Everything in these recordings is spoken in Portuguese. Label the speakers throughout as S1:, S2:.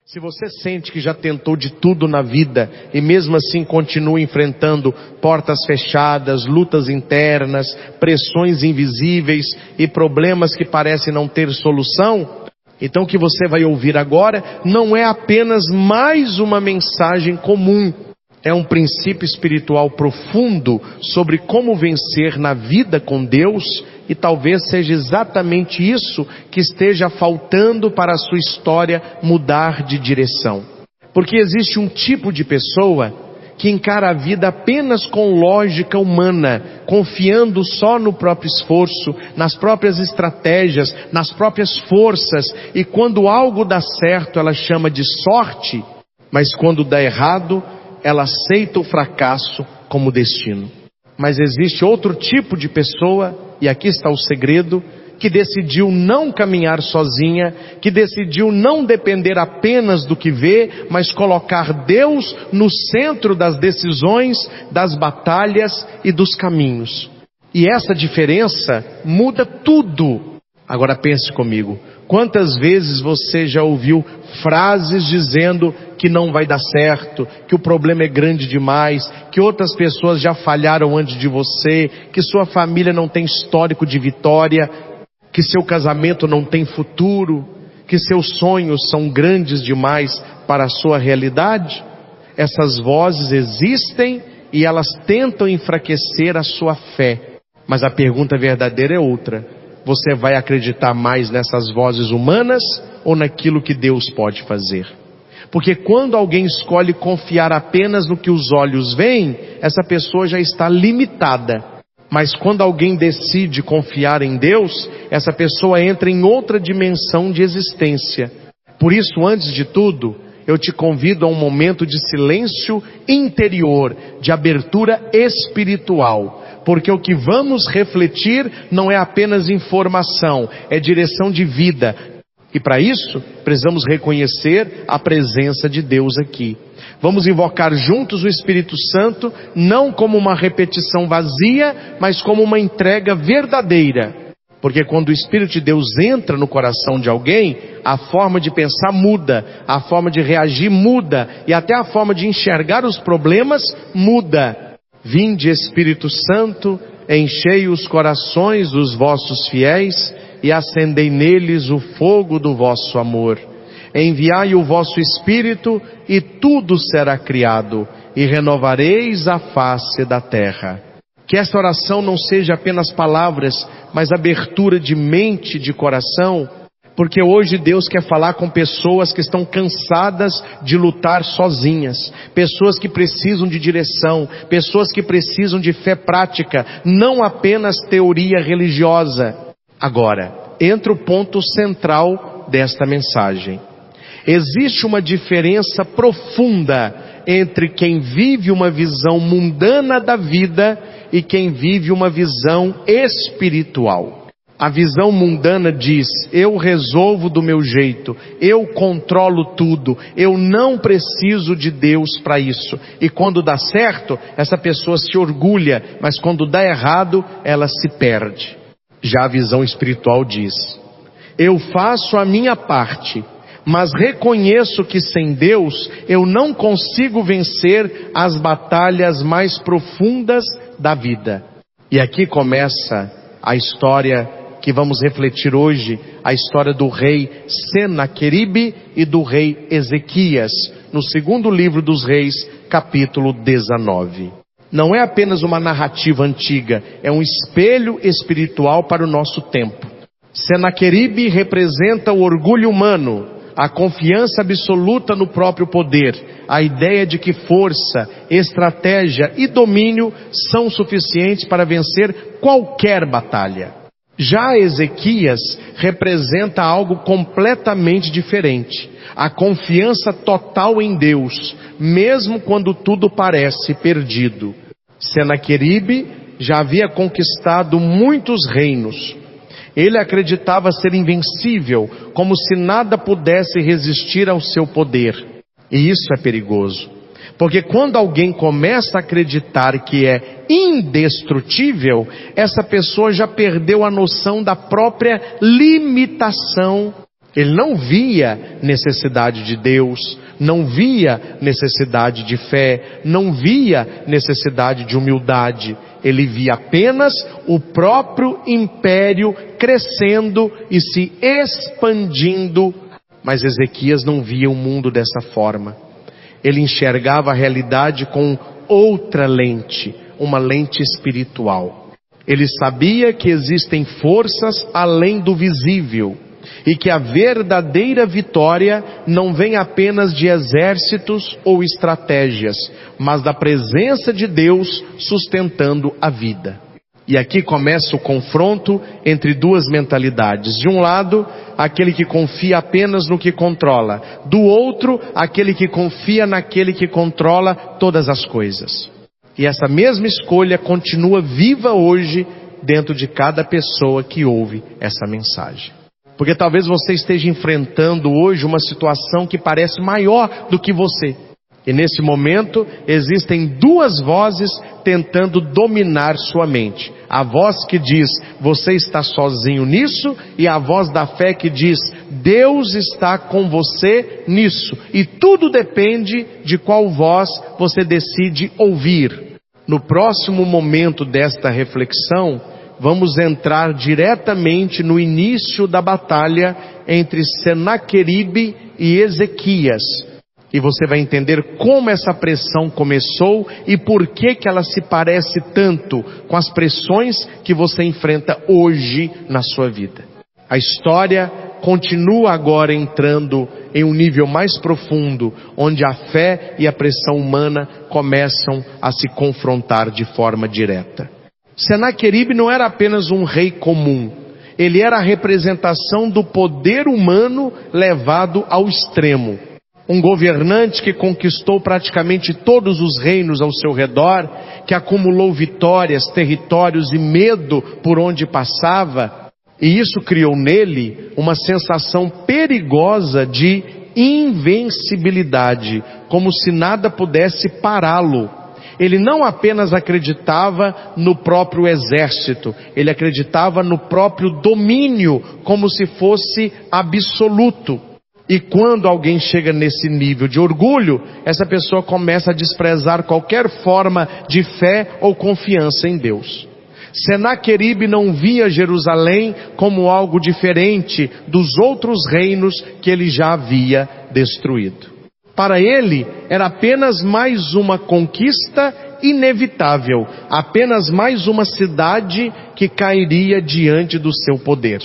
S1: Se você sente que já tentou de tudo na vida e mesmo assim continua enfrentando portas fechadas, lutas internas, pressões invisíveis e problemas que parecem não ter solução, então o que você vai ouvir agora não é apenas mais uma mensagem comum. É um princípio espiritual profundo sobre como vencer na vida com Deus, e talvez seja exatamente isso que esteja faltando para a sua história mudar de direção. Porque existe um tipo de pessoa que encara a vida apenas com lógica humana, confiando só no próprio esforço, nas próprias estratégias, nas próprias forças, e quando algo dá certo ela chama de sorte, mas quando dá errado ela aceita o fracasso como destino. Mas existe outro tipo de pessoa, e aqui está o segredo, que decidiu não caminhar sozinha, que decidiu não depender apenas do que vê, mas colocar Deus no centro das decisões, das batalhas e dos caminhos. E essa diferença muda tudo. Agora pense comigo, quantas vezes você já ouviu frases dizendo que não vai dar certo, que o problema é grande demais, que outras pessoas já falharam antes de você, que sua família não tem histórico de vitória, que seu casamento não tem futuro, que seus sonhos são grandes demais para a sua realidade? Essas vozes existem e elas tentam enfraquecer a sua fé. Mas a pergunta verdadeira é outra. Você vai acreditar mais nessas vozes humanas ou naquilo que Deus pode fazer? Porque quando alguém escolhe confiar apenas no que os olhos veem, essa pessoa já está limitada. Mas quando alguém decide confiar em Deus, essa pessoa entra em outra dimensão de existência. Por isso, antes de tudo, eu te convido a um momento de silêncio interior, de abertura espiritual. Porque o que vamos refletir não é apenas informação, é direção de vida. E para isso, precisamos reconhecer a presença de Deus aqui. Vamos invocar juntos o Espírito Santo, não como uma repetição vazia, mas como uma entrega verdadeira. Porque quando o Espírito de Deus entra no coração de alguém, a forma de pensar muda, a forma de reagir muda, e até a forma de enxergar os problemas muda. Vinde, Espírito Santo, enchei os corações dos vossos fiéis e acendei neles o fogo do vosso amor. Enviai o vosso Espírito e tudo será criado, e renovareis a face da terra. Que esta oração não seja apenas palavras, mas abertura de mente e de coração, porque hoje Deus quer falar com pessoas que estão cansadas de lutar sozinhas, pessoas que precisam de direção, pessoas que precisam de fé prática, não apenas teoria religiosa. Agora, entra o ponto central desta mensagem. Existe uma diferença profunda entre quem vive uma visão mundana da vida e quem vive uma visão espiritual. A visão mundana diz: eu resolvo do meu jeito, eu controlo tudo, eu não preciso de Deus para isso. E quando dá certo, essa pessoa se orgulha, mas quando dá errado, ela se perde. Já a visão espiritual diz: eu faço a minha parte, mas reconheço que sem Deus eu não consigo vencer as batalhas mais profundas da vida. E aqui começa a história que vamos refletir hoje, a história do rei Senaqueribe e do rei Ezequias, no segundo livro dos reis, capítulo 19. Não é apenas uma narrativa antiga, é um espelho espiritual para o nosso tempo. Senaqueribe representa o orgulho humano, a confiança absoluta no próprio poder, a ideia de que força, estratégia e domínio são suficientes para vencer qualquer batalha. Já Ezequias representa algo completamente diferente, a confiança total em Deus, mesmo quando tudo parece perdido. Senaqueribe já havia conquistado muitos reinos. Ele acreditava ser invencível, como se nada pudesse resistir ao seu poder. E isso é perigoso, porque quando alguém começa a acreditar que é indestrutível, essa pessoa já perdeu a noção da própria limitação Ele não via necessidade de Deus, não via necessidade de fé, não via necessidade de humildade. Ele via apenas o próprio império crescendo e se expandindo. Mas Ezequias não via o mundo dessa forma. Ele enxergava a realidade com outra lente, uma lente espiritual. Ele sabia que existem forças além do visível e que a verdadeira vitória não vem apenas de exércitos ou estratégias, mas da presença de Deus sustentando a vida. E aqui começa o confronto entre duas mentalidades. De um lado, aquele que confia apenas no que controla. Do outro, aquele que confia naquele que controla todas as coisas. E essa mesma escolha continua viva hoje dentro de cada pessoa que ouve essa mensagem. Porque talvez você esteja enfrentando hoje uma situação que parece maior do que você. E nesse momento existem duas vozes tentando dominar sua mente. A voz que diz, você está sozinho nisso, e a voz da fé que diz, Deus está com você nisso. E tudo depende de qual voz você decide ouvir. No próximo momento desta reflexão, vamos entrar diretamente no início da batalha entre Senaqueribe e Ezequias. E você vai entender como essa pressão começou e por que ela se parece tanto com as pressões que você enfrenta hoje na sua vida. A história continua agora entrando em um nível mais profundo, onde a fé e a pressão humana começam a se confrontar de forma direta. Senaqueribe não era apenas um rei comum, ele era a representação do poder humano levado ao extremo. Um governante que conquistou praticamente todos os reinos ao seu redor, que acumulou vitórias, territórios e medo por onde passava, e isso criou nele uma sensação perigosa de invencibilidade, como se nada pudesse pará-lo. Ele não apenas acreditava no próprio exército, ele acreditava no próprio domínio, como se fosse absoluto. E quando alguém chega nesse nível de orgulho, essa pessoa começa a desprezar qualquer forma de fé ou confiança em Deus. Senaqueribe não via Jerusalém como algo diferente dos outros reinos que ele já havia destruído. Para ele, era apenas mais uma conquista inevitável, apenas mais uma cidade que cairia diante do seu poder.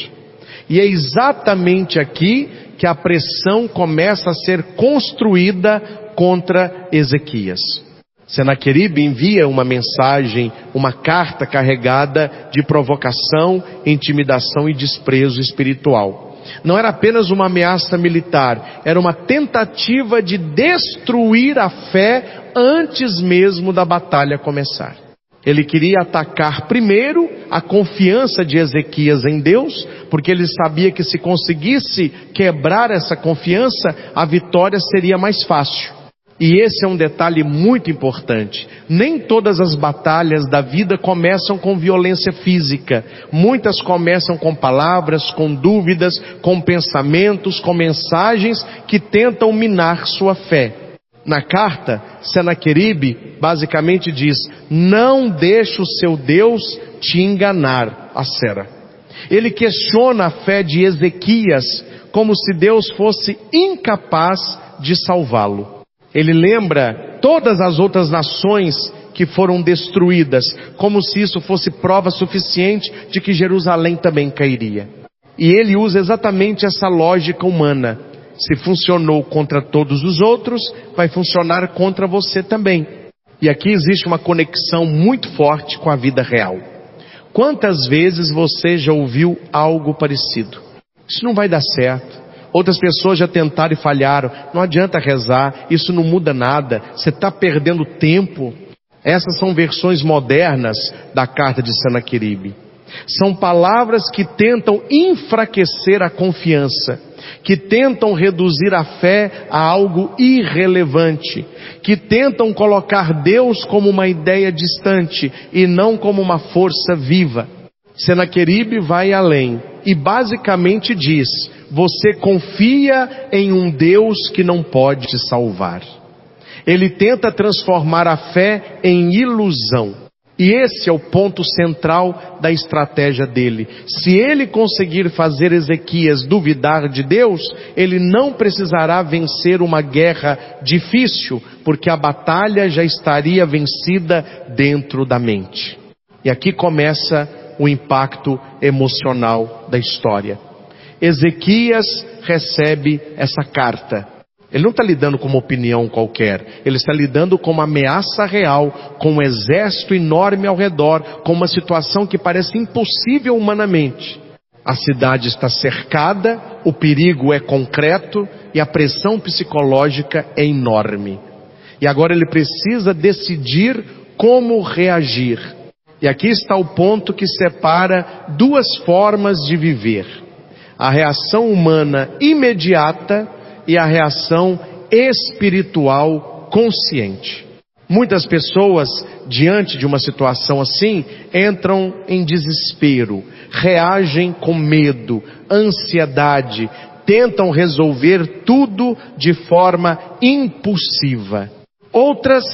S1: E é exatamente aqui que a pressão começa a ser construída contra Ezequias. Senaqueribe envia uma mensagem, uma carta carregada de provocação, intimidação e desprezo espiritual. Não era apenas uma ameaça militar, era uma tentativa de destruir a fé antes mesmo da batalha começar. Ele queria atacar primeiro a confiança de Ezequias em Deus, porque ele sabia que se conseguisse quebrar essa confiança, a vitória seria mais fácil. E esse é um detalhe muito importante. Nem todas as batalhas da vida começam com violência física. Muitas começam com palavras, com dúvidas, com pensamentos, com mensagens que tentam minar sua fé. Na carta, Senaqueribe basicamente diz, não deixe o seu Deus te enganar, a Sera. Ele questiona a fé de Ezequias como se Deus fosse incapaz de salvá-lo. Ele lembra todas as outras nações que foram destruídas, como se isso fosse prova suficiente de que Jerusalém também cairia. E ele usa exatamente essa lógica humana. Se funcionou contra todos os outros, vai funcionar contra você também. E aqui existe uma conexão muito forte com a vida real. Quantas vezes você já ouviu algo parecido? Isso não vai dar certo. Outras pessoas já tentaram e falharam. Não adianta rezar, isso não muda nada. Você está perdendo tempo. Essas são versões modernas da carta de Senaqueribe. São palavras que tentam enfraquecer a confiança, que tentam reduzir a fé a algo irrelevante, que tentam colocar Deus como uma ideia distante e não como uma força viva. Senaqueribe vai além e basicamente diz, você confia em um Deus que não pode te salvar. Ele tenta transformar a fé em ilusão. E esse é o ponto central da estratégia dele. Se ele conseguir fazer Ezequias duvidar de Deus, ele não precisará vencer uma guerra difícil, porque a batalha já estaria vencida dentro da mente. E aqui começa o impacto emocional da história. Ezequias recebe essa carta. Ele não está lidando com uma opinião qualquer, ele está lidando com uma ameaça real, com um exército enorme ao redor, com uma situação que parece impossível humanamente. A cidade está cercada, o perigo é concreto e a pressão psicológica é enorme. E agora ele precisa decidir como reagir. E aqui está o ponto que separa duas formas de viver: a reação humana imediata e a reação espiritual consciente. Muitas pessoas, diante de uma situação assim, entram em desespero, reagem com medo, ansiedade, tentam resolver tudo de forma impulsiva. Outras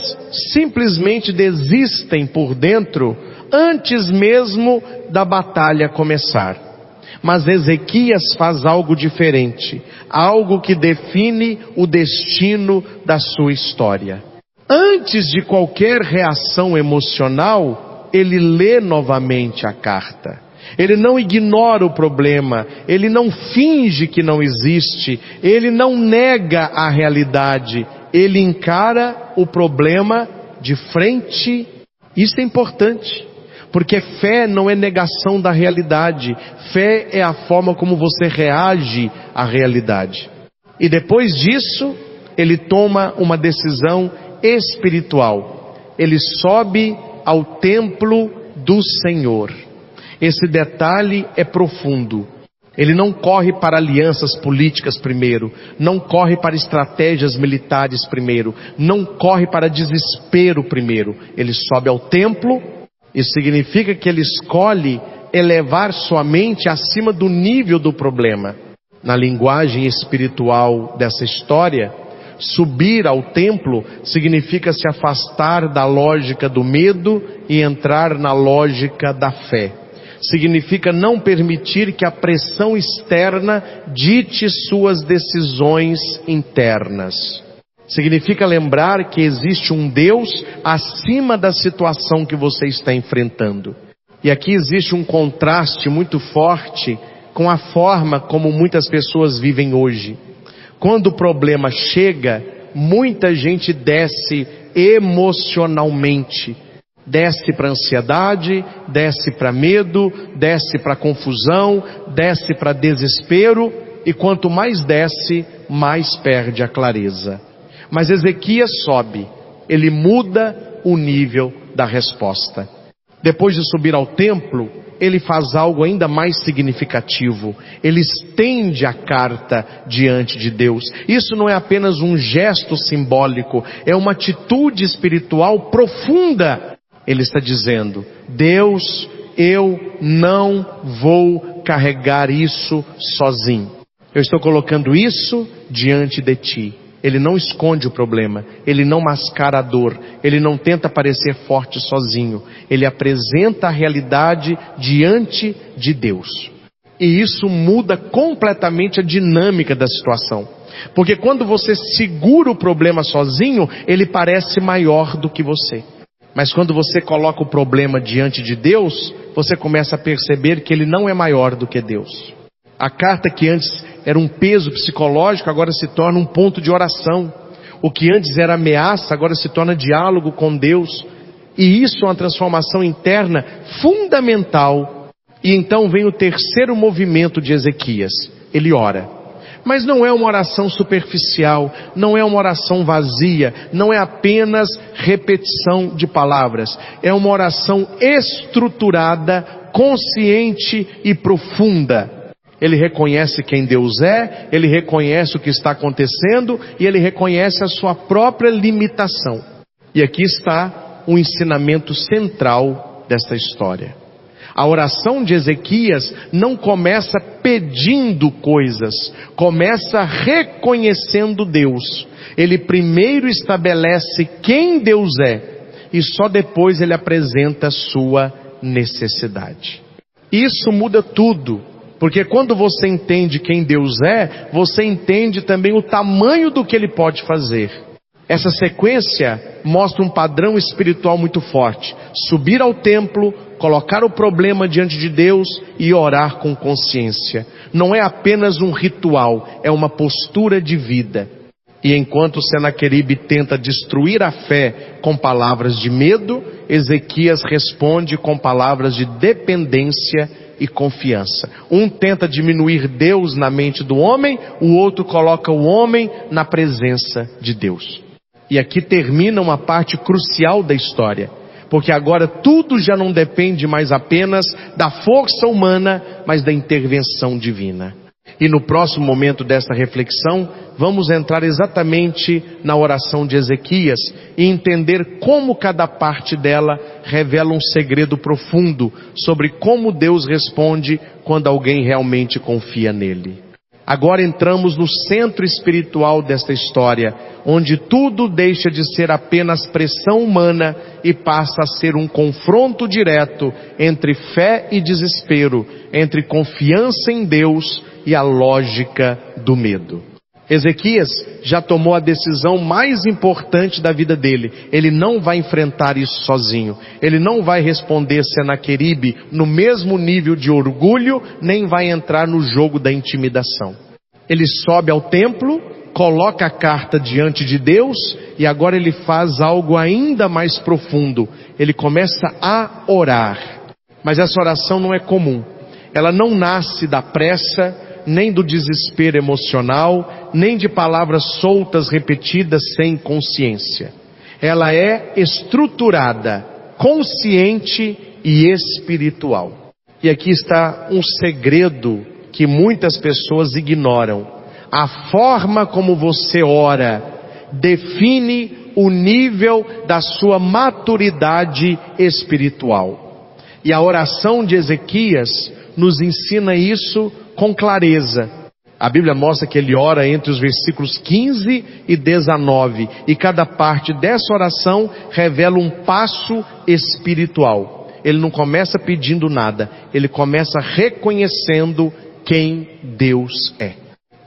S1: simplesmente desistem por dentro antes mesmo da batalha começar. Mas Ezequias faz algo diferente, algo que define o destino da sua história. Antes de qualquer reação emocional, ele lê novamente a carta. Ele não ignora o problema, ele não finge que não existe, ele não nega a realidade, ele encara o problema de frente. Isso é importante. Porque fé não é negação da realidade. Fé é a forma como você reage à realidade. E depois disso, ele toma uma decisão espiritual. Ele sobe ao templo do Senhor. Esse detalhe é profundo. Ele não corre para alianças políticas primeiro, não corre para estratégias militares primeiro, não corre para desespero primeiro. Ele sobe ao templo. Isso significa que ele escolhe elevar sua mente acima do nível do problema. Na linguagem espiritual dessa história, subir ao templo significa se afastar da lógica do medo e entrar na lógica da fé. Significa não permitir que a pressão externa dite suas decisões internas. Significa lembrar que existe um Deus acima da situação que você está enfrentando. E aqui existe um contraste muito forte com a forma como muitas pessoas vivem hoje. Quando o problema chega, muita gente desce emocionalmente. Desce para ansiedade, desce para medo, desce para confusão, desce para desespero. E quanto mais desce, mais perde a clareza. Mas Ezequias sobe, ele muda o nível da resposta. Depois de subir ao templo, ele faz algo ainda mais significativo. Ele estende a carta diante de Deus. Isso não é apenas um gesto simbólico, é uma atitude espiritual profunda. Ele está dizendo: Deus, eu não vou carregar isso sozinho. Eu estou colocando isso diante de ti. Ele não esconde o problema, ele não mascara a dor, ele não tenta parecer forte sozinho, ele apresenta a realidade diante de Deus. E isso muda completamente a dinâmica da situação. Porque quando você segura o problema sozinho, ele parece maior do que você. Mas quando você coloca o problema diante de Deus, você começa a perceber que ele não é maior do que Deus. A carta que antes era um peso psicológico, agora se torna um ponto de oração. O que antes era ameaça, agora se torna diálogo com Deus. E isso é uma transformação interna fundamental. E então vem o terceiro movimento de Ezequias. Ele ora. Mas não é uma oração superficial, não é uma oração vazia, não é apenas repetição de palavras. É uma oração estruturada, consciente e profunda. Ele reconhece quem Deus é, ele reconhece o que está acontecendo e ele reconhece a sua própria limitação. E aqui está o ensinamento central desta história. A oração de Ezequias não começa pedindo coisas, começa reconhecendo Deus. Ele primeiro estabelece quem Deus é e só depois ele apresenta a sua necessidade. Isso muda tudo, porque quando você entende quem Deus é, você entende também o tamanho do que Ele pode fazer. Essa sequência mostra um padrão espiritual muito forte: subir ao templo, colocar o problema diante de Deus e orar com consciência. Não é apenas um ritual, é uma postura de vida. E enquanto Senaqueribe tenta destruir a fé com palavras de medo, Ezequias responde com palavras de dependência e confiança. Um tenta diminuir Deus na mente do homem, o outro coloca o homem na presença de Deus. E aqui termina uma parte crucial da história, porque agora tudo já não depende mais apenas da força humana, mas da intervenção divina. E no próximo momento desta reflexão, vamos entrar exatamente na oração de Ezequias e entender como cada parte dela revela um segredo profundo sobre como Deus responde quando alguém realmente confia nele. Agora entramos no centro espiritual desta história, onde tudo deixa de ser apenas pressão humana e passa a ser um confronto direto entre fé e desespero, entre confiança em Deus e a lógica do medo. Ezequias já tomou a decisão mais importante da vida dele. Ele não vai enfrentar isso sozinho. Ele não vai responder Senaqueribe no mesmo nível de orgulho, nem vai entrar no jogo da intimidação. Ele sobe ao templo, coloca a carta diante de Deus e agora ele faz algo ainda mais profundo. Ele começa a orar. Mas essa oração não é comum. Ela não nasce da pressa, nem do desespero emocional, nem de palavras soltas repetidas sem consciência. Ela é estruturada, consciente e espiritual. E aqui está um segredo que muitas pessoas ignoram. A forma como você ora define o nível da sua maturidade espiritual. E a oração de Ezequias nos ensina isso com clareza. A Bíblia mostra que ele ora entre os versículos 15 e 19, e cada parte dessa oração revela um passo espiritual. Ele não começa pedindo nada, ele começa reconhecendo quem Deus é.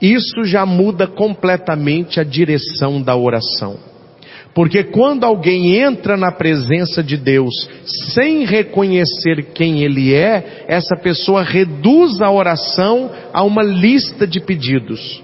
S1: Isso já muda completamente a direção da oração. Porque quando alguém entra na presença de Deus sem reconhecer quem Ele é, essa pessoa reduz a oração a uma lista de pedidos.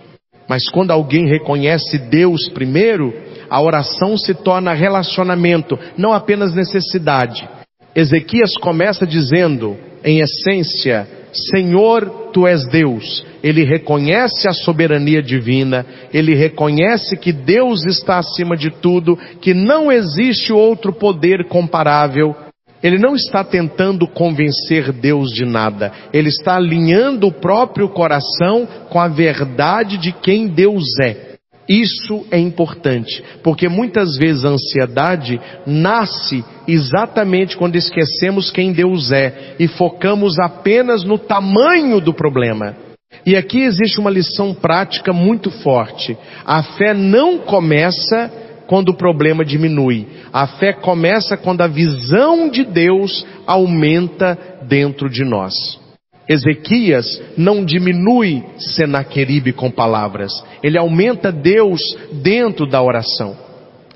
S1: Mas quando alguém reconhece Deus primeiro, a oração se torna relacionamento, não apenas necessidade. Ezequias começa dizendo, em essência, Senhor, Tu és Deus. Ele reconhece a soberania divina, ele reconhece que Deus está acima de tudo, que não existe outro poder comparável. Ele não está tentando convencer Deus de nada, ele está alinhando o próprio coração com a verdade de quem Deus é. Isso é importante, porque muitas vezes a ansiedade nasce exatamente quando esquecemos quem Deus é e focamos apenas no tamanho do problema. E aqui existe uma lição prática muito forte. A fé não começa quando o problema diminui. A fé começa quando a visão de Deus aumenta dentro de nós. Ezequias não diminui Senaqueribe com palavras. Ele aumenta Deus dentro da oração.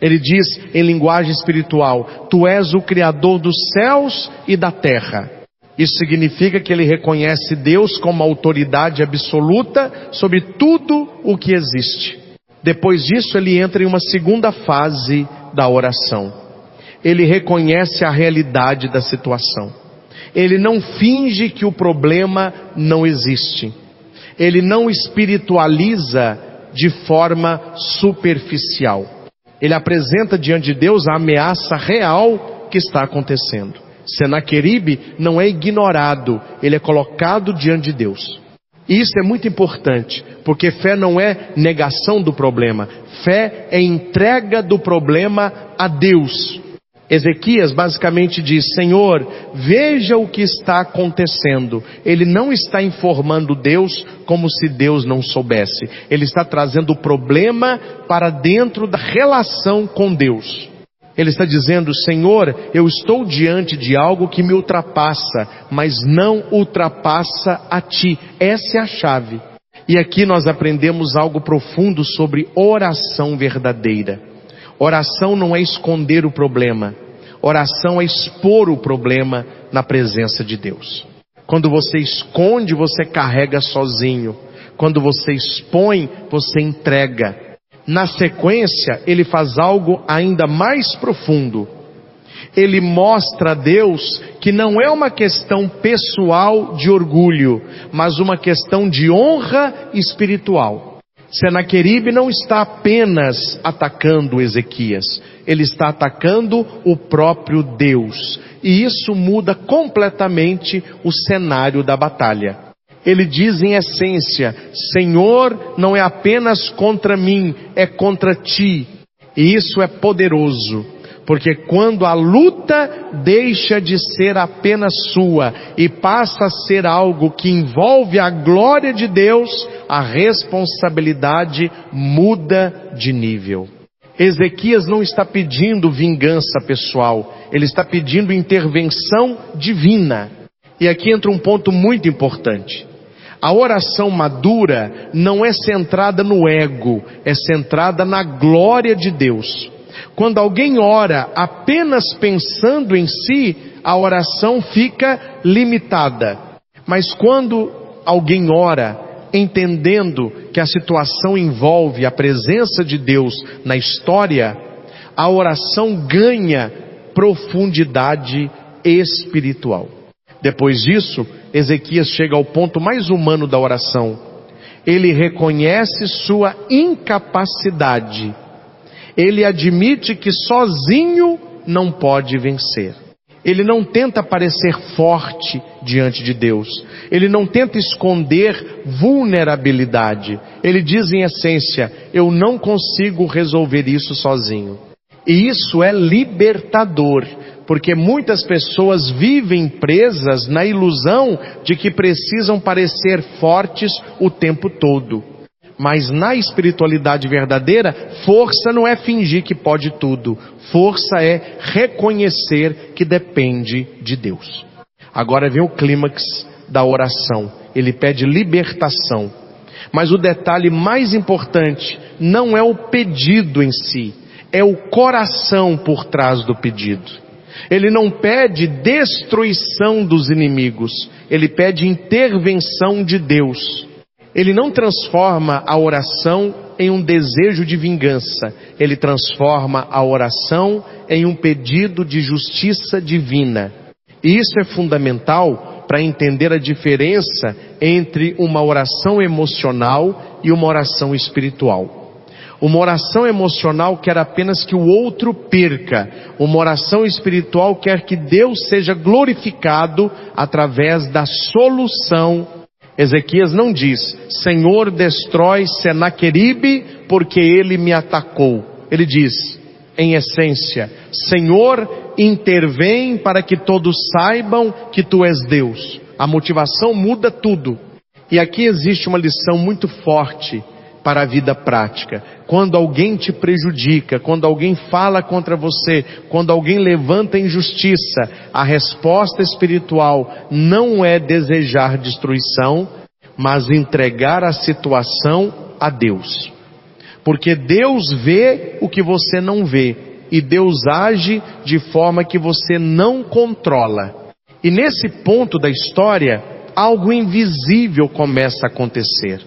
S1: Ele diz em linguagem espiritual, Tu és o Criador dos céus e da terra. Isso significa que ele reconhece Deus como autoridade absoluta sobre tudo o que existe. Depois disso ele entra em uma segunda fase da oração. Ele reconhece a realidade da situação. Ele não finge que o problema não existe. Ele não espiritualiza de forma superficial. Ele apresenta diante de Deus a ameaça real que está acontecendo. Senaqueribe não é ignorado, ele é colocado diante de Deus. E isso é muito importante, porque fé não é negação do problema. Fé é entrega do problema a Deus. Ezequias basicamente diz: Senhor, veja o que está acontecendo. Ele não está informando Deus como se Deus não soubesse. Ele está trazendo o problema para dentro da relação com Deus. Ele está dizendo: Senhor, eu estou diante de algo que me ultrapassa, mas não ultrapassa a Ti. Essa é a chave. E aqui nós aprendemos algo profundo sobre oração verdadeira. Oração não é esconder o problema. Oração é expor o problema na presença de Deus. Quando você esconde, você carrega sozinho. Quando você expõe, você entrega. Na sequência, ele faz algo ainda mais profundo. Ele mostra a Deus que não é uma questão pessoal de orgulho, mas uma questão de honra espiritual. Senaqueribe não está apenas atacando Ezequias, ele está atacando o próprio Deus. E isso muda completamente o cenário da batalha. Ele diz em essência: Senhor, não é apenas contra mim, é contra Ti. E isso é poderoso, porque quando a luta deixa de ser apenas sua e passa a ser algo que envolve a glória de Deus, a responsabilidade muda de nível. Ezequias não está pedindo vingança pessoal, ele está pedindo intervenção divina. E aqui entra um ponto muito importante. A oração madura não é centrada no ego, é centrada na glória de Deus. Quando alguém ora apenas pensando em si, a oração fica limitada. Mas quando alguém ora entendendo que a situação envolve a presença de Deus na história, a oração ganha profundidade espiritual. Depois disso, Ezequias chega ao ponto mais humano da oração. Ele reconhece sua incapacidade. Ele admite que sozinho não pode vencer. Ele não tenta parecer forte diante de Deus. Ele não tenta esconder vulnerabilidade. Ele diz em essência: eu não consigo resolver isso sozinho. E isso é libertador, porque muitas pessoas vivem presas na ilusão de que precisam parecer fortes o tempo todo. Mas na espiritualidade verdadeira, força não é fingir que pode tudo. Força é reconhecer que depende de Deus. Agora vem o clímax da oração. Ele pede libertação. Mas o detalhe mais importante não é o pedido em si, é o coração por trás do pedido. Ele não pede destruição dos inimigos, ele pede intervenção de Deus. Ele não transforma a oração em um desejo de vingança. Ele transforma a oração em um pedido de justiça divina. E isso é fundamental para entender a diferença entre uma oração emocional e uma oração espiritual. Uma oração emocional quer apenas que o outro perca. Uma oração espiritual quer que Deus seja glorificado através da solução. Ezequias não diz: Senhor, destrói Senaqueribe porque ele me atacou. Ele diz, em essência: Senhor, intervém para que todos saibam que Tu és Deus. A motivação muda tudo. E aqui existe uma lição muito forte para a vida prática. Quando alguém te prejudica, quando alguém fala contra você, quando alguém levanta injustiça, a resposta espiritual não é desejar destruição, mas entregar a situação a Deus. Porque Deus vê o que você não vê, e Deus age de forma que você não controla. E nesse ponto da história, algo invisível começa a acontecer.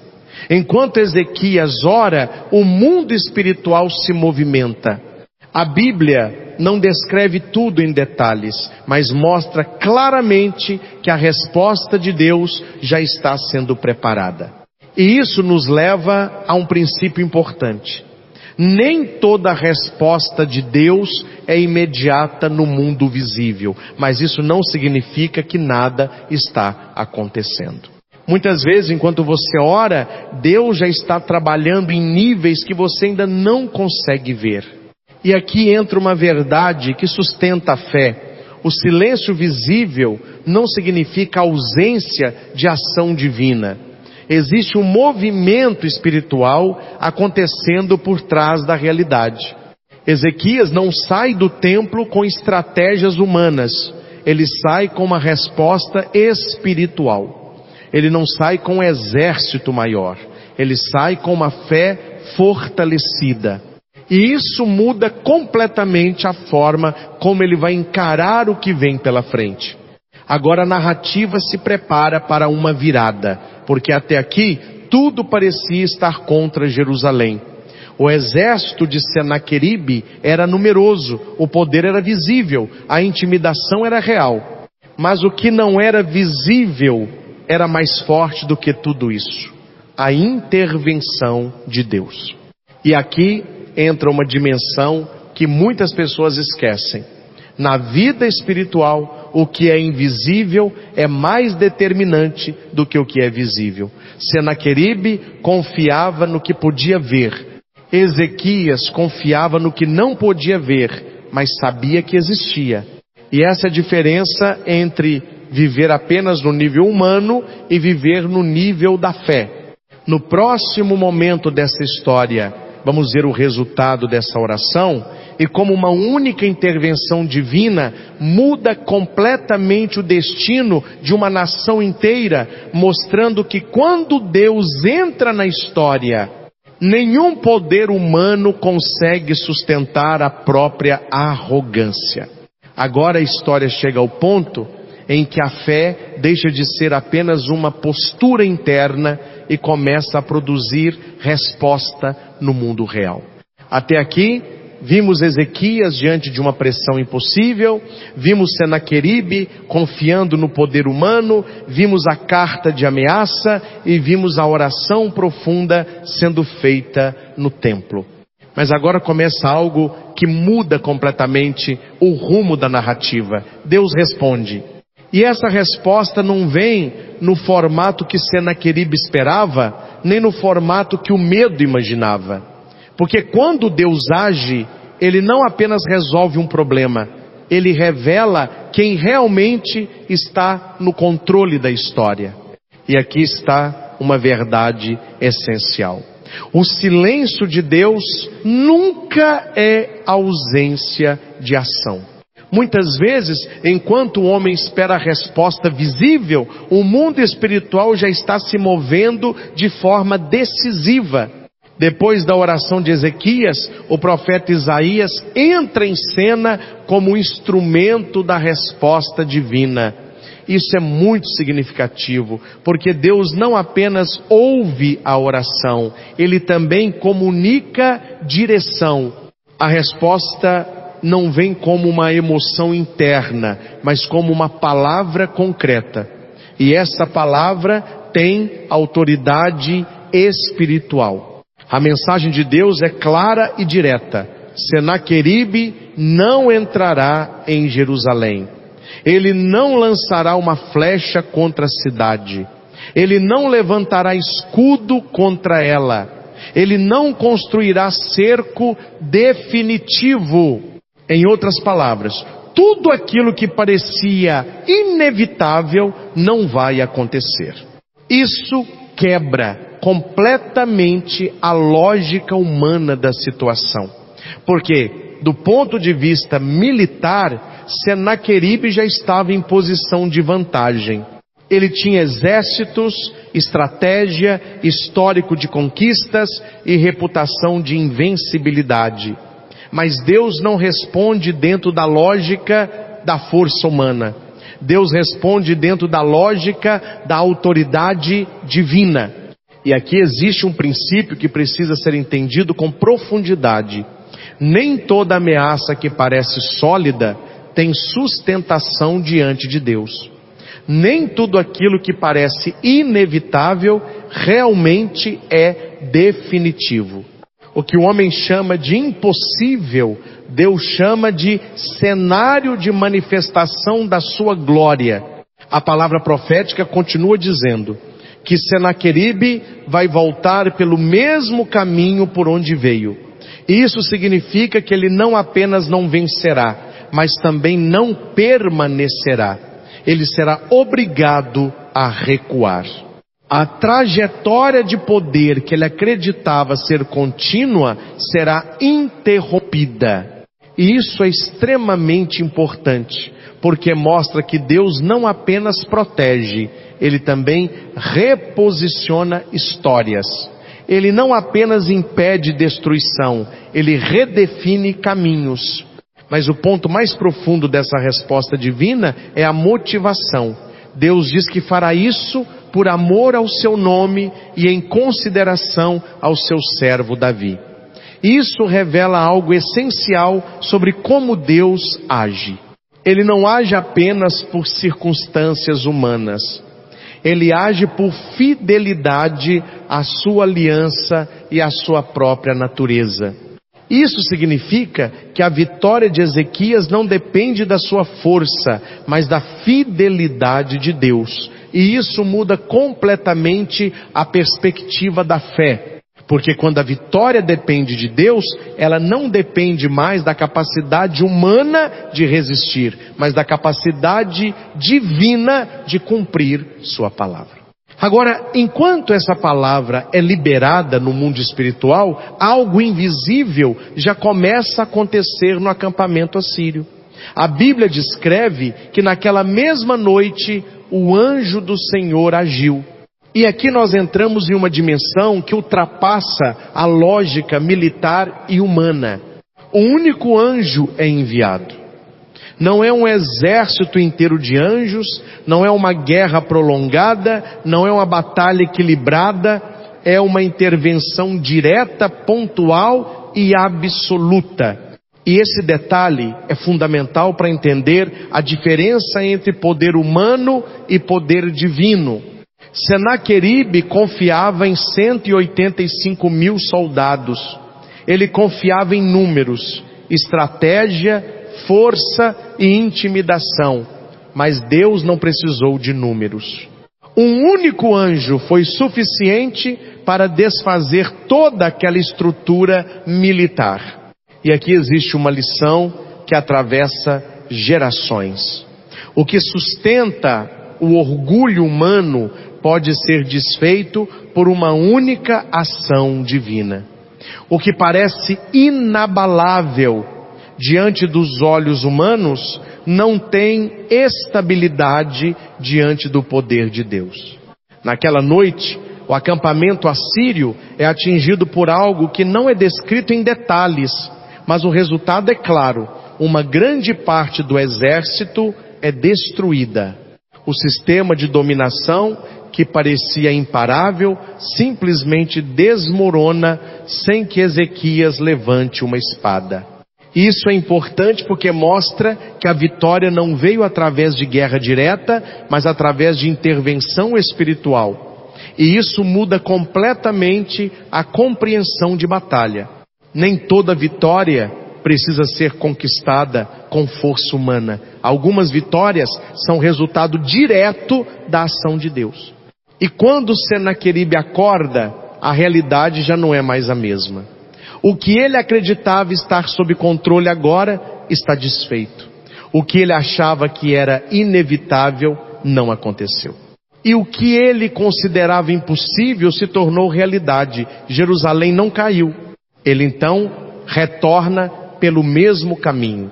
S1: Enquanto Ezequias ora, o mundo espiritual se movimenta. A Bíblia não descreve tudo em detalhes, mas mostra claramente que a resposta de Deus já está sendo preparada. E isso nos leva a um princípio importante. Nem toda resposta de Deus é imediata no mundo visível, mas isso não significa que nada está acontecendo. Muitas vezes, enquanto você ora, Deus já está trabalhando em níveis que você ainda não consegue ver. E aqui entra uma verdade que sustenta a fé. O silêncio visível não significa ausência de ação divina. Existe um movimento espiritual acontecendo por trás da realidade. Ezequias não sai do templo com estratégias humanas. Ele sai com uma resposta espiritual. Ele não sai com um exército maior. Ele sai com uma fé fortalecida. E isso muda completamente a forma como ele vai encarar o que vem pela frente. Agora a narrativa se prepara para uma virada, porque até aqui tudo parecia estar contra Jerusalém. O exército de Senaqueribe era numeroso, o poder era visível, a intimidação era real. Mas o que não era visível era mais forte do que tudo isso: a intervenção de Deus. E aqui entra uma dimensão que muitas pessoas esquecem. Na vida espiritual, o que é invisível é mais determinante do que o que é visível. Senaqueribe confiava no que podia ver. Ezequias confiava no que não podia ver, mas sabia que existia. E essa é a diferença entre viver apenas no nível humano e viver no nível da fé. No próximo momento dessa história, vamos ver o resultado dessa oração e como uma única intervenção divina muda completamente o destino de uma nação inteira, mostrando que quando Deus entra na história, nenhum poder humano consegue sustentar a própria arrogância. Agora a história chega ao ponto em que a fé deixa de ser apenas uma postura interna e começa a produzir resposta no mundo real. Até aqui, vimos Ezequias diante de uma pressão impossível, vimos Senaqueribe confiando no poder humano, vimos a carta de ameaça e vimos a oração profunda sendo feita no templo. Mas agora começa algo que muda completamente o rumo da narrativa. Deus responde. E essa resposta não vem no formato que Senaqueribe esperava, nem no formato que o medo imaginava. Porque quando Deus age, Ele não apenas resolve um problema, Ele revela quem realmente está no controle da história. E aqui está uma verdade essencial. O silêncio de Deus nunca é ausência de ação. Muitas vezes, enquanto o homem espera a resposta visível, o mundo espiritual já está se movendo de forma decisiva. Depois da oração de Ezequias, o profeta Isaías entra em cena como instrumento da resposta divina. Isso é muito significativo, porque Deus não apenas ouve a oração, Ele também comunica direção. A resposta não vem como uma emoção interna, mas como uma palavra concreta. E essa palavra tem autoridade espiritual. A mensagem de Deus é clara e direta. Senaqueribe não entrará em Jerusalém. Ele não lançará uma flecha contra a cidade. Ele não levantará escudo contra ela. Ele não construirá cerco definitivo. Em outras palavras, tudo aquilo que parecia inevitável não vai acontecer. Isso quebra completamente a lógica humana da situação. Porque, do ponto de vista militar, Senaqueribe já estava em posição de vantagem. Ele tinha exércitos, estratégia, histórico de conquistas e reputação de invencibilidade. Mas Deus não responde dentro da lógica da força humana. Deus responde dentro da lógica da autoridade divina. E aqui existe um princípio que precisa ser entendido com profundidade. Nem toda ameaça que parece sólida tem sustentação diante de Deus. Nem tudo aquilo que parece inevitável realmente é definitivo. O que o homem chama de impossível, Deus chama de cenário de manifestação da sua glória. A palavra profética continua dizendo que Senaqueribe vai voltar pelo mesmo caminho por onde veio. E isso significa que ele não apenas não vencerá, mas também não permanecerá. Ele será obrigado a recuar. A trajetória de poder que ele acreditava ser contínua será interrompida. E isso é extremamente importante, porque mostra que Deus não apenas protege, Ele também reposiciona histórias. Ele não apenas impede destruição, Ele redefine caminhos. Mas o ponto mais profundo dessa resposta divina é a motivação. Deus diz que fará isso por amor ao seu nome e em consideração ao seu servo Davi. Isso revela algo essencial sobre como Deus age. Ele não age apenas por circunstâncias humanas. Ele age por fidelidade à sua aliança e à sua própria natureza. Isso significa que a vitória de Ezequias não depende da sua força, mas da fidelidade de Deus. E isso muda completamente a perspectiva da fé. Porque quando a vitória depende de Deus, ela não depende mais da capacidade humana de resistir, mas da capacidade divina de cumprir sua palavra. Agora, enquanto essa palavra é liberada no mundo espiritual, algo invisível já começa a acontecer no acampamento assírio. A Bíblia descreve que naquela mesma noite o anjo do Senhor agiu. E aqui nós entramos em uma dimensão que ultrapassa a lógica militar e humana. O único anjo é enviado. Não é um exército inteiro de anjos, não é uma guerra prolongada, não é uma batalha equilibrada, é uma intervenção direta, pontual e absoluta. E esse detalhe é fundamental para entender a diferença entre poder humano e poder divino. Senaqueribe confiava em 185 mil soldados. Ele confiava em números, estratégia, força e intimidação. Mas Deus não precisou de números. Um único anjo foi suficiente para desfazer toda aquela estrutura militar. E aqui existe uma lição que atravessa gerações. O que sustenta o orgulho humano pode ser desfeito por uma única ação divina. O que parece inabalável diante dos olhos humanos não tem estabilidade diante do poder de Deus. Naquela noite, o acampamento assírio é atingido por algo que não é descrito em detalhes, mas o resultado é claro: uma grande parte do exército é destruída. O sistema de dominação, que parecia imparável, simplesmente desmorona sem que Ezequias levante uma espada. Isso é importante porque mostra que a vitória não veio através de guerra direta, mas através de intervenção espiritual. E isso muda completamente a compreensão de batalha. Nem toda vitória precisa ser conquistada com força humana. Algumas vitórias são resultado direto da ação de Deus. E quando Senaqueribe acorda, a realidade já não é mais a mesma. O que ele acreditava estar sob controle agora está desfeito. O que ele achava que era inevitável não aconteceu. E o que ele considerava impossível se tornou realidade. Jerusalém não caiu. Ele então retorna pelo mesmo caminho.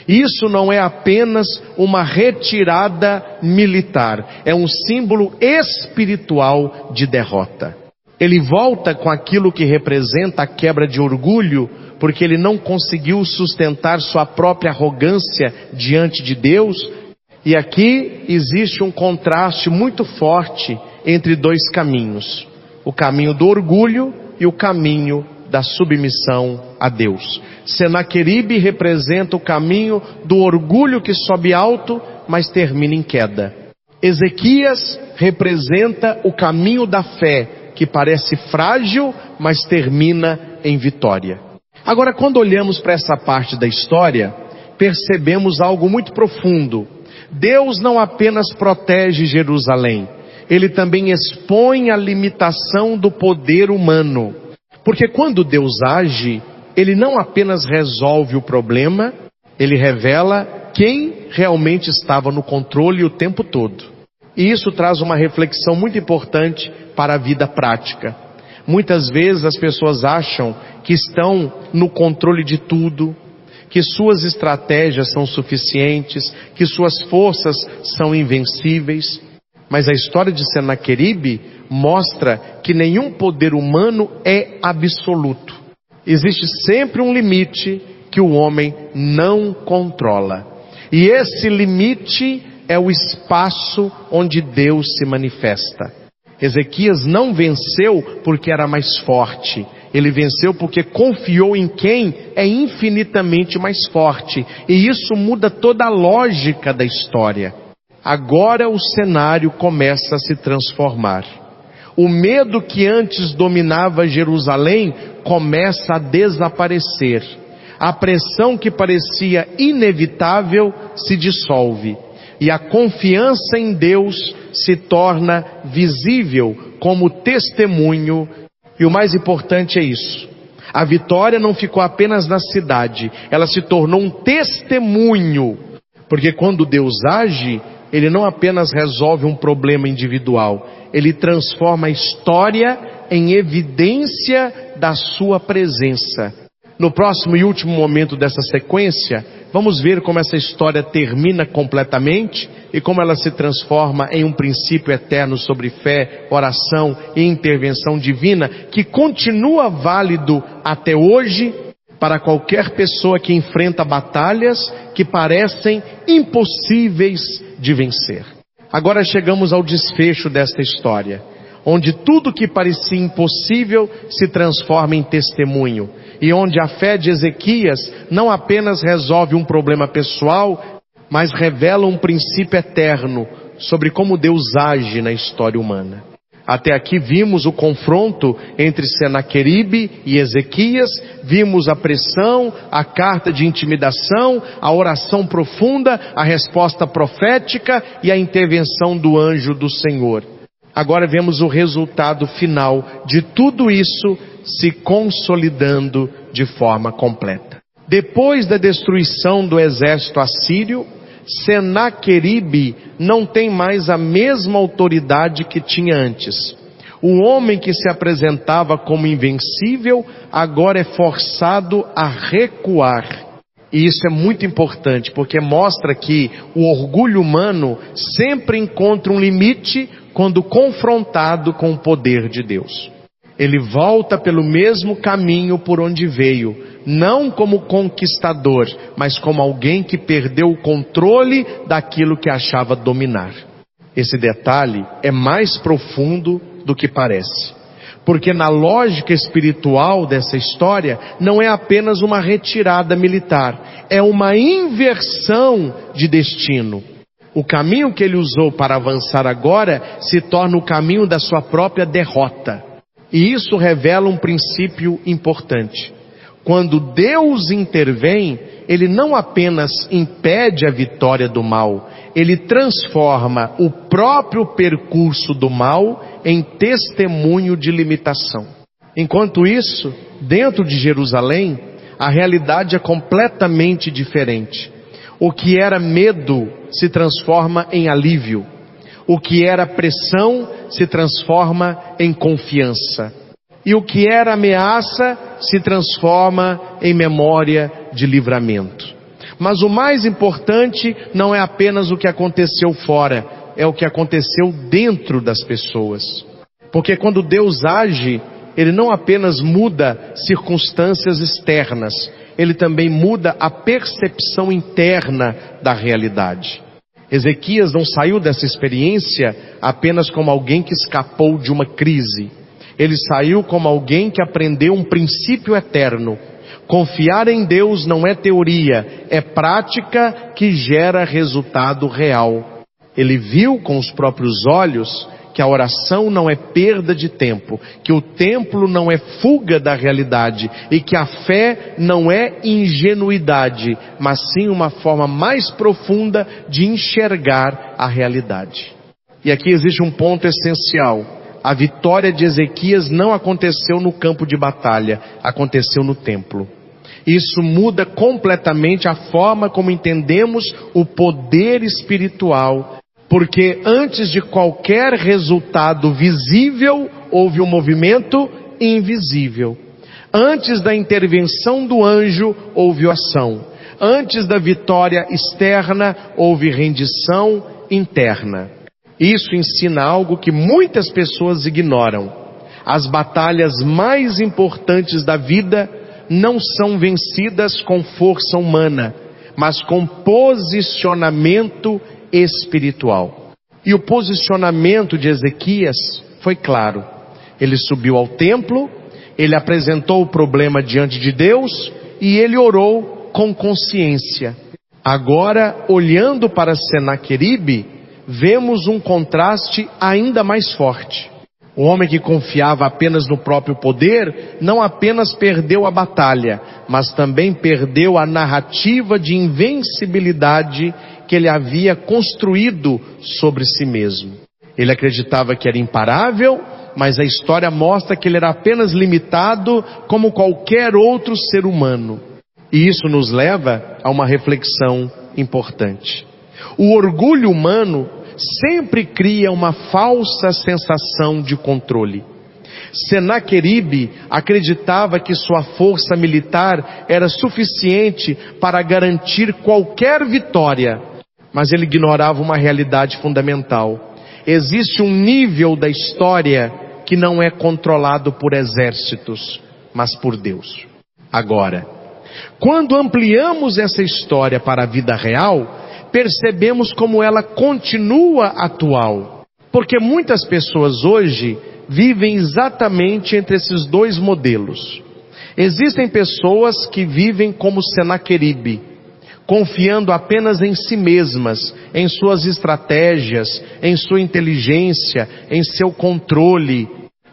S1: Isso não é apenas uma retirada militar, é um símbolo espiritual de derrota. Ele volta com aquilo que representa a quebra de orgulho, porque ele não conseguiu sustentar sua própria arrogância diante de Deus. E aqui existe um contraste muito forte entre dois caminhos: o caminho do orgulho e o caminho da submissão a Deus. Senaqueribe representa o caminho do orgulho que sobe alto, mas termina em queda. Ezequias representa o caminho da fé, que parece frágil, mas termina em vitória. Agora, quando olhamos para essa parte da história, percebemos algo muito profundo. Deus não apenas protege Jerusalém, Ele também expõe a limitação do poder humano. Porque quando Deus age, ele não apenas resolve o problema, ele revela quem realmente estava no controle o tempo todo. E isso traz uma reflexão muito importante para a vida prática. Muitas vezes as pessoas acham que estão no controle de tudo, que suas estratégias são suficientes, que suas forças são invencíveis. Mas a história de Senaqueribe mostra que nenhum poder humano é absoluto. Existe sempre um limite que o homem não controla. E esse limite é o espaço onde Deus se manifesta. Ezequias não venceu porque era mais forte. Ele venceu porque confiou em quem é infinitamente mais forte. E isso muda toda a lógica da história. Agora o cenário começa a se transformar. O medo que antes dominava Jerusalém começa a desaparecer. A pressão que parecia inevitável se dissolve. E a confiança em Deus se torna visível como testemunho. E o mais importante é isso. A vitória não ficou apenas na cidade. Ela se tornou um testemunho. Porque quando Deus age, Ele não apenas resolve um problema individual. Ele transforma a história em evidência da sua presença. No próximo e último momento dessa sequência, vamos ver como essa história termina completamente e como ela se transforma em um princípio eterno sobre fé, oração e intervenção divina, que continua válido até hoje para qualquer pessoa que enfrenta batalhas que parecem impossíveis de vencer. Agora chegamos ao desfecho desta história, onde tudo que parecia impossível se transforma em testemunho, e onde a fé de Ezequias não apenas resolve um problema pessoal, mas revela um princípio eterno sobre como Deus age na história humana. Até aqui vimos o confronto entre Senaqueribe e Ezequias, vimos a pressão, a carta de intimidação, a oração profunda, a resposta profética e a intervenção do anjo do Senhor. Agora vemos o resultado final de tudo isso se consolidando de forma completa. Depois da destruição do exército assírio, Senaqueribe não tem mais a mesma autoridade que tinha antes. O homem que se apresentava como invencível agora é forçado a recuar. E isso é muito importante, porque mostra que o orgulho humano sempre encontra um limite quando confrontado com o poder de Deus. Ele volta pelo mesmo caminho por onde veio, não como conquistador, mas como alguém que perdeu o controle daquilo que achava dominar. Esse detalhe é mais profundo do que parece, porque na lógica espiritual dessa história, não é apenas uma retirada militar, é uma inversão de destino. O caminho que ele usou para avançar agora se torna o caminho da sua própria derrota. E isso revela um princípio importante. Quando Deus intervém, Ele não apenas impede a vitória do mal, Ele transforma o próprio percurso do mal em testemunho de limitação. Enquanto isso, dentro de Jerusalém, a realidade é completamente diferente. O que era medo se transforma em alívio. O que era pressão se transforma em confiança. E o que era ameaça se transforma em memória de livramento. Mas o mais importante não é apenas o que aconteceu fora, é o que aconteceu dentro das pessoas. Porque quando Deus age, Ele não apenas muda circunstâncias externas, Ele também muda a percepção interna da realidade. Ezequias não saiu dessa experiência apenas como alguém que escapou de uma crise. Ele saiu como alguém que aprendeu um princípio eterno. Confiar em Deus não é teoria, é prática que gera resultado real. Ele viu com os próprios olhos que a oração não é perda de tempo, que o templo não é fuga da realidade e que a fé não é ingenuidade, mas sim uma forma mais profunda de enxergar a realidade. E aqui existe um ponto essencial. A vitória de Ezequias não aconteceu no campo de batalha, aconteceu no templo. Isso muda completamente a forma como entendemos o poder espiritual, porque antes de qualquer resultado visível, houve um movimento invisível. Antes da intervenção do anjo, houve ação. Antes da vitória externa, houve rendição interna. Isso ensina algo que muitas pessoas ignoram. As batalhas mais importantes da vida não são vencidas com força humana, mas com posicionamento espiritual. E o posicionamento de Ezequias foi claro. Ele subiu ao templo, ele apresentou o problema diante de Deus e ele orou com consciência. Agora, olhando para Senaqueribe, vemos um contraste ainda mais forte. O homem que confiava apenas no próprio poder, não apenas perdeu a batalha, mas também perdeu a narrativa de invencibilidade que ele havia construído sobre si mesmo. Ele acreditava que era imparável, mas a história mostra que ele era apenas limitado como qualquer outro ser humano. E isso nos leva a uma reflexão importante. O orgulho humano sempre cria uma falsa sensação de controle. Senaqueribe acreditava que sua força militar era suficiente para garantir qualquer vitória, mas ele ignorava uma realidade fundamental. Existe um nível da história que não é controlado por exércitos, mas por Deus. Agora, quando ampliamos essa história para a vida real, percebemos como ela continua atual. Porque muitas pessoas hoje vivem exatamente entre esses dois modelos. Existem pessoas que vivem como Senaqueribe, confiando apenas em si mesmas, em suas estratégias, em sua inteligência, em seu controle.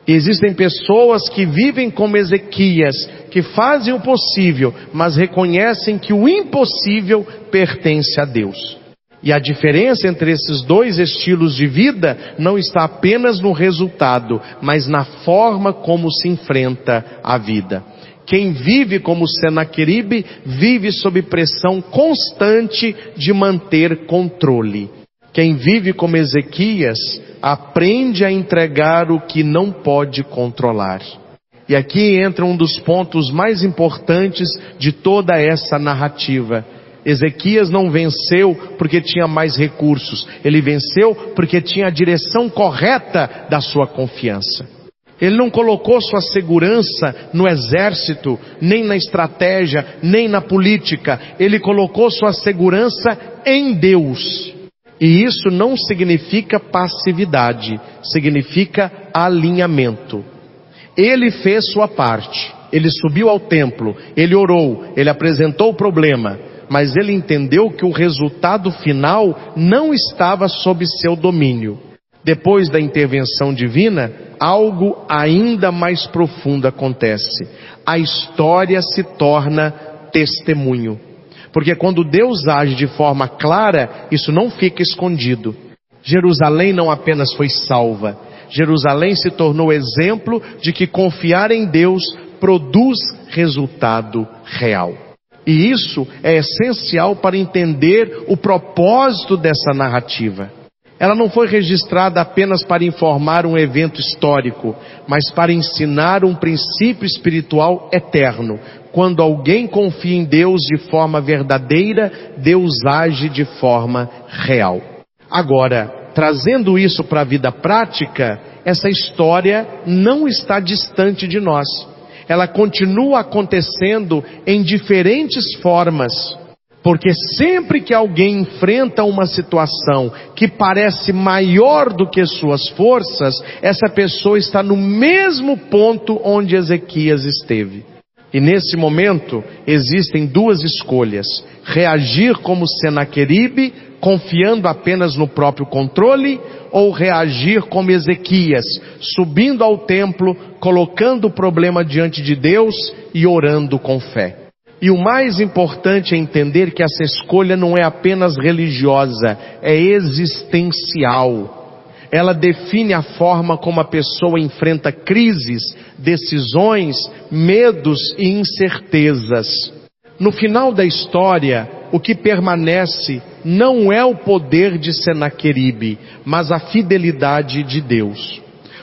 S1: Existem pessoas que vivem como Ezequias, que fazem o possível, mas reconhecem que o impossível pertence a Deus. E a diferença entre esses dois estilos de vida não está apenas no resultado, mas na forma como se enfrenta a vida. Quem vive como Senaqueribe vive sob pressão constante de manter controle. Quem vive como Ezequias aprende a entregar o que não pode controlar. E aqui entra um dos pontos mais importantes de toda essa narrativa. Ezequias não venceu porque tinha mais recursos. Ele venceu porque tinha a direção correta da sua confiança. Ele não colocou sua segurança no exército, nem na estratégia, nem na política. Ele colocou sua segurança em Deus. E isso não significa passividade, significa alinhamento. Ele fez sua parte. Ele subiu ao templo, ele orou, ele apresentou o problema. Mas ele entendeu que o resultado final não estava sob seu domínio. Depois da intervenção divina, algo ainda mais profundo acontece. A história se torna testemunho. Porque quando Deus age de forma clara, isso não fica escondido. Jerusalém não apenas foi salva, Jerusalém se tornou exemplo de que confiar em Deus produz resultado real. E isso é essencial para entender o propósito dessa narrativa. Ela não foi registrada apenas para informar um evento histórico, mas para ensinar um princípio espiritual eterno. Quando alguém confia em Deus de forma verdadeira, Deus age de forma real. Agora, trazendo isso para a vida prática, essa história não está distante de nós. Ela continua acontecendo em diferentes formas. Porque sempre que alguém enfrenta uma situação que parece maior do que suas forças, essa pessoa está no mesmo ponto onde Ezequias esteve. E nesse momento existem duas escolhas: reagir como Senaqueribe, confiando apenas no próprio controle, ou reagir como Ezequias, subindo ao templo, colocando o problema diante de Deus e orando com fé. E o mais importante é entender que essa escolha não é apenas religiosa, é existencial. Ela define a forma como a pessoa enfrenta crises, decisões, medos e incertezas. No final da história, o que permanece não é o poder de Senaqueribe, mas a fidelidade de Deus.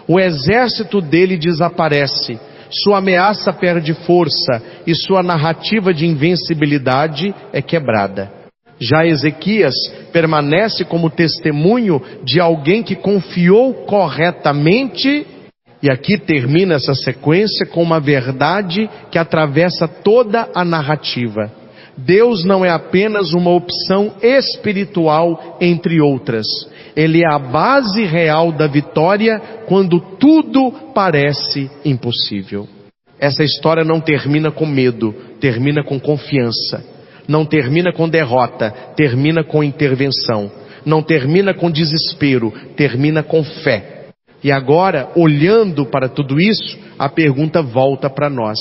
S1: O exército dele desaparece, sua ameaça perde força e sua narrativa de invencibilidade é quebrada. Já Ezequias permanece como testemunho de alguém que confiou corretamente, e aqui termina essa sequência com uma verdade que atravessa toda a narrativa. Deus não é apenas uma opção espiritual entre outras. Ele é a base real da vitória quando tudo parece impossível. Essa história não termina com medo, termina com confiança. Não termina com derrota, termina com intervenção. Não termina com desespero, termina com fé. E agora, olhando para tudo isso, a pergunta volta para nós.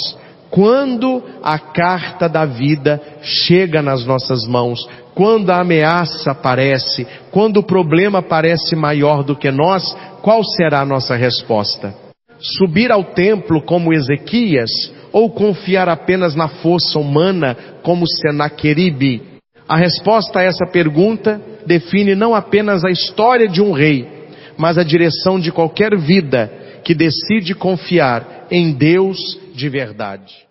S1: Quando a carta da vida chega nas nossas mãos, quando a ameaça aparece, quando o problema parece maior do que nós, qual será a nossa resposta? Subir ao templo como Ezequias, ou confiar apenas na força humana como Senaqueribe? A resposta a essa pergunta define não apenas a história de um rei, mas a direção de qualquer vida que decide confiar em Deus de verdade.